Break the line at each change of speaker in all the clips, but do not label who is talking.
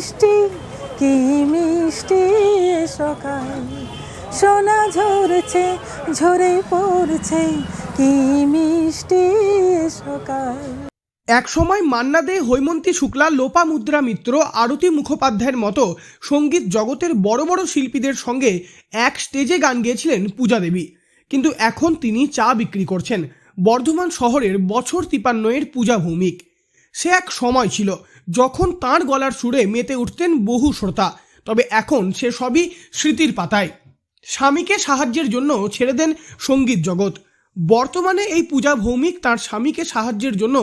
মিষ্টি কি মিষ্টি সকাল, সোনা ঝরছে ঝরে পড়ছে কি মিষ্টি সকাল।
একসময় মান্না দে, হৈমন্তী শুক্লা, লোপামুদ্রা মিত্র, আরতি মুখোপাধ্যায়ের মতো সঙ্গীত জগতের বড় বড় শিল্পীদের সঙ্গে এক স্টেজে গান গেয়েছিলেন পূজা দেবী। কিন্তু এখন তিনি চা বিক্রি করছেন বর্ধমান শহরের বছর 53 পূজা ভৌমিক। সে এক সময় ছিল যখন তাঁর গলার সুরে মেতে উঠতেন বহু শ্রোতা, তবে এখন সে সবই স্মৃতির পাতায়। স্বামীকে সাহায্যের জন্য ছেড়ে দেন সঙ্গীত জগৎ। বর্তমানে এই পূজা ভৌমিক তার স্বামীকে সাহায্যের জন্য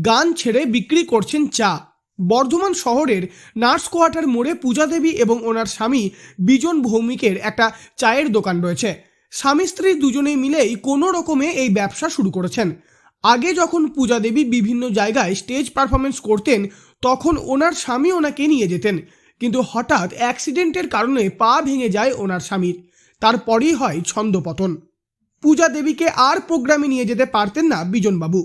গান ছেড়ে বিক্রি করছেন চা। বর্ধমান শহরের নার্স কোয়ার্টার মোড়ে পূজা দেবী এবং ওনার স্বামী বিজন ভৌমিকের একটা চায়ের দোকান রয়েছে। স্বামী স্ত্রী দুজনেই মিলেই কোনো রকমে এই ব্যবসা শুরু করেছেন। আগে যখন পূজা দেবী বিভিন্ন জায়গায় স্টেজ পারফরমেন্স করতেন তখন ওনার স্বামী ওনাকে নিয়ে যেতেন, কিন্তু হঠাৎ অ্যাক্সিডেন্টের কারণে পা ভেঙে যায় ওনার স্বামীর। তারপরই হয় ছন্দপতন। পূজা দেবীকে আর প্রোগ্রামে নিয়ে যেতে পারতেন না বিজনবাবু।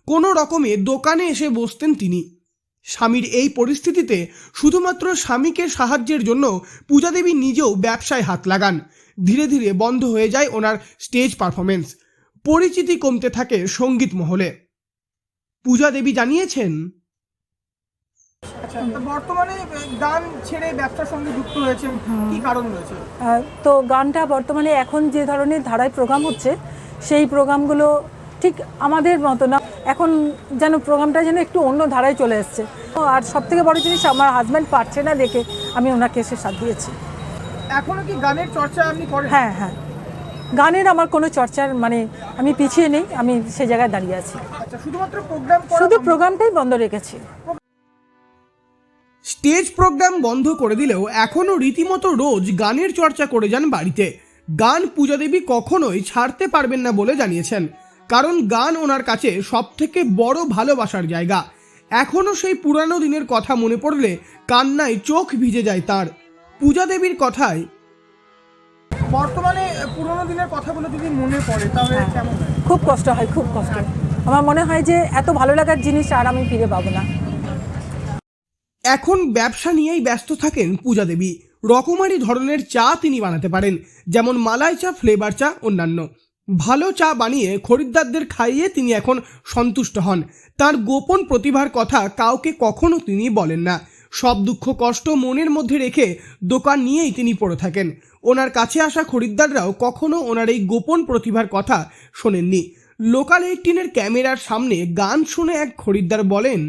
কোনো রকমে দোকানে এসে বসতেন তিনি। স্বামীর এই পরিস্থিতিতে শুধুমাত্র স্বামীকে সাহায্যের জন্য পূজা দেবী নিজেও ব্যবসায় হাত লাগান। ধীরে ধীরে বন্ধ হয়ে যায় ওনার স্টেজ পারফরমেন্স, পরিচিতি কমতে থাকে সঙ্গীত মহলে। পূজা দেবী জানিয়েছেন, বর্তমানে গান ছেড়ে ব্যবসার সঙ্গে যুক্ত হয়েছে, কি কারণ রয়েছে?
তো গানটা বর্তমানে এখন যে ধরনের ধারায় প্রোগ্রাম হচ্ছে সেই প্রোগ্রামগুলো ঠিক আমাদের মতো না, এখন যেন প্রোগ্রামটা যেন একটু অন্য ধারায় চলে এসছে। আর সবথেকে বড় জিনিস, আমার হাজব্যান্ড পারছে না দেখে আমি ওনাকে এসে সাথ দিয়েছি।
এখনো কি গানের চর্চা আপনি করেন?
হ্যাঁ হ্যাঁ, গানের আমার কোনো চর্চার মানে আমি পিছিয়ে নেই, আমি সে জায়গায় দাঁড়িয়ে আছি।
আচ্ছা, শুধুমাত্র প্রোগ্রাম,
শুধু প্রোগ্রামটাই বন্ধ রেখেছি।
স্টেজ প্রোগ্রাম বন্ধ করে দিলেও এখনও রীতিমতো রোজ গানের চর্চা করে যান বাড়িতে। গান পূজা দেবী কখনোই ছাড়তে পারবেন না বলে জানিয়েছেন, কারণ গান ওনার কাছে সবথেকে বড় ভালোবাসার জায়গা। এখনও সেই পুরানো দিনের কথা মনে পড়লে কান্নায় চোখ ভিজে যায় তার। পূজা দেবীর কথায়, বর্তমানে পুরনো দিনের কথাগুলো যদি মনে পড়ে তাহলে কেমন হয়?
খুব কষ্ট হয়, খুব কষ্ট। আমার মনে হয় যে এত ভালো লাগার জিনিস আর আমি ফিরে পাবো না।
এখন ব্যবসা নিয়েই ব্যস্ত থাকেন পূজা দেবী। রকমারি ধরনের চা তিনি বানাতে পারেন, যেমন মালাই চা, ফ্লেভার চা, অন্যান্য। ভালো চা বানিয়ে খরিদ্দারদের খাইয়ে তিনি এখন সন্তুষ্ট হন। তার গোপন প্রতিভার কথা কাউকে কখনো তিনি বলেন না। সব দুঃখ কষ্ট মনের মধ্যে রেখে দোকান নিয়েই তিনি পড়ে থাকেন। ওনার কাছে আসা খরিদ্দাররাও কখনো ওনার এই গোপন প্রতিভার কথা শোনেননি। লোকাল 18-এর ক্যামেরার সামনে গান শুনে এক খরিদ্দার বলেন,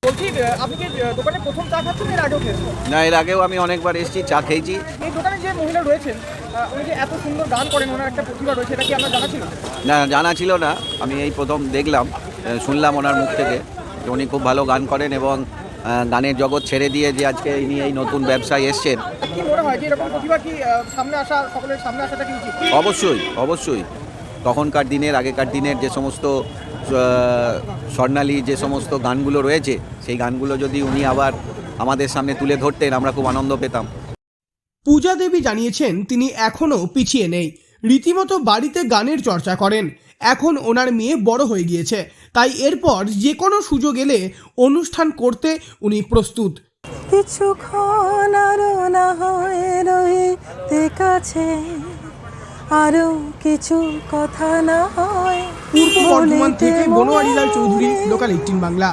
বলছি আপনি কি দোকানে প্রথম চা খাচ্ছেন, এর আগেও খেয়েছেন?
না, এর আগেও আমি অনেকবার এসেছি, চা খেয়েছি।
এই দোকানে যে মহিলা রয়েছেন উনি যে এত সুন্দর গান করেন, ওনার একটা প্রতিভা রয়েছে, এটা কি আপনার জানা ছিল?
না, জানা ছিল না। আমি এই প্রথম দেখলাম, শুনলাম ওনার মুখ থেকে যে উনি খুব ভালো গান করেন এবং গানের জগৎ ছেড়ে দিয়ে যে আজকে ইনি এই নতুন ব্যবসায় এসছেন।
কি মনে হয় যে এরকম প্রতিভা কি সামনে আসা, সকলের সামনে আসাটা কি উচিত?
অবশ্যই অবশ্যই। তখনকার দিনের, আগেকার দিনের যে সমস্ত স্বর্ণালী যে সমস্ত গানগুলো রয়েছে, সেই গানগুলো যদি উনি আবার আমাদের সামনে তুলে ধরতেন, আমরা খুব আনন্দ পেতাম।
পূজা দেবী জানিয়েছেন তিনি এখনও পিছিয়ে নেই, রীতিমতো বাড়িতে গানের চর্চা করেন। এখন ওনার মেয়ে বড় হয়ে গিয়েছে, তাই এরপর যে কোনো সুযোগ এলে অনুষ্ঠান করতে উনি প্রস্তুত।
কিছুক্ষণ আরো না হয়ে রইতে কাছে, আরো কিছু কথা না হয়।
পূর্ব বর্ধমান থেকে বনোয়ারিলাল চৌধুরী, লোকাল 18 বাংলা।